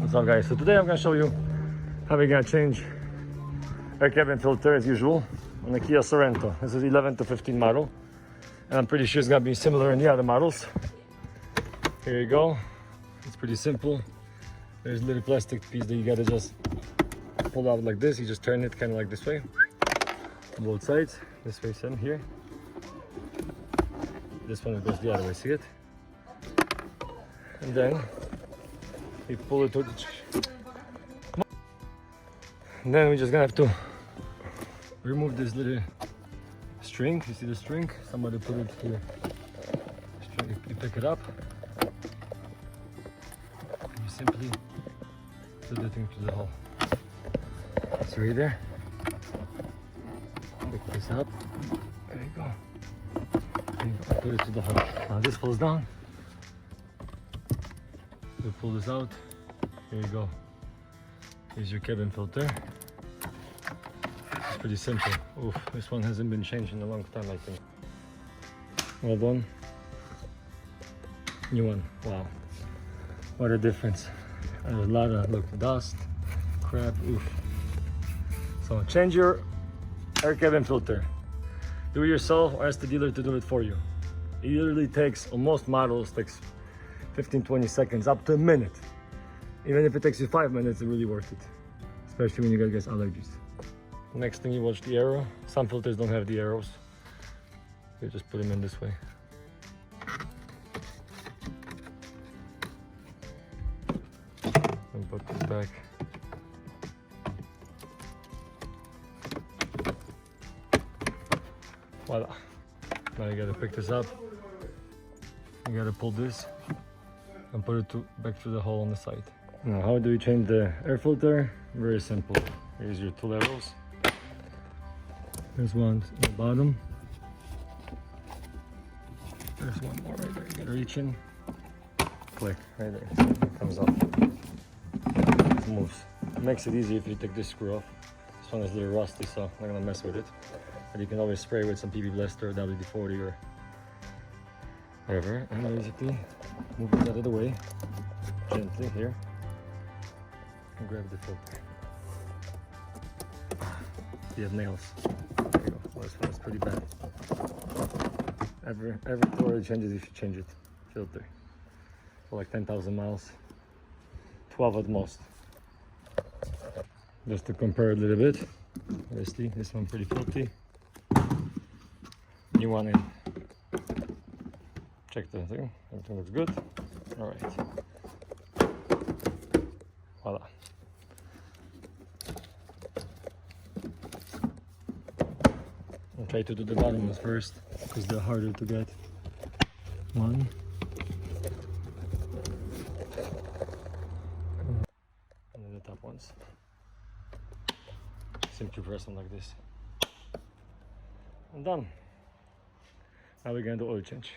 What's up, guys? So today I'm gonna show you how we're gonna change air cabin filter as usual on the Kia Sorento. This is 11 to 15 model, and I'm pretty sure it's gonna be similar in the other models. Here you go. It's pretty simple. There's a little plastic piece that you gotta just pull out like this. You just turn it kind of like this way on both sides. This way, same here. This one goes the other way. See it? And then you pull it towards the... And then we're just gonna have to remove this little string. You see the string? Somebody put it here. String, you pick it up. And you simply put the thing to the hole. It's right there. Pick this up. There you go. And you put it to the hole. Now this falls down. You pull this out. Here you go. Here's your cabin filter. It's pretty simple. Oof, this one hasn't been changed in a long time, I think. Well done. New one. Wow. What a difference. There's a lot of, look, dust, crap, oof. So change your air cabin filter. Do it yourself or ask the dealer to do it for you. It literally takes, on most models, takes 15-20 seconds, up to a minute. Even if it takes you 5 minutes, it's really worth it. Especially when you get allergies. Next thing, you watch the arrow. Some filters don't have the arrows. You just put them in this way. And put this back. Voila. Now you gotta pick this up. You gotta pull this and put it back through the hole on the side. Now, how do you change the air filter? Very simple. Here's your two arrows. There's one at the bottom. There's one more right there. You gotta reach in. Click right there. It comes off. It moves. It makes it easy if you take this screw off. This one is a little rusty, so I'm not gonna mess with it. But you can always spray with some PB Blaster or WD-40 or whatever. And basically move it out of the way gently here and grab the filter. You have nails. There you go. Well, this one is pretty bad. Every 2 hour changes, you should change it. Filter for like 10,000 miles, 12 at most. Just to compare a little bit, obviously this one pretty filthy. New one in. Check the thing. Everything looks good. All right. Voila. I'll try to do the bottom ones first because they're harder to get. One. And then the top ones. Simply press them like this. And done. Now we're gonna do oil change.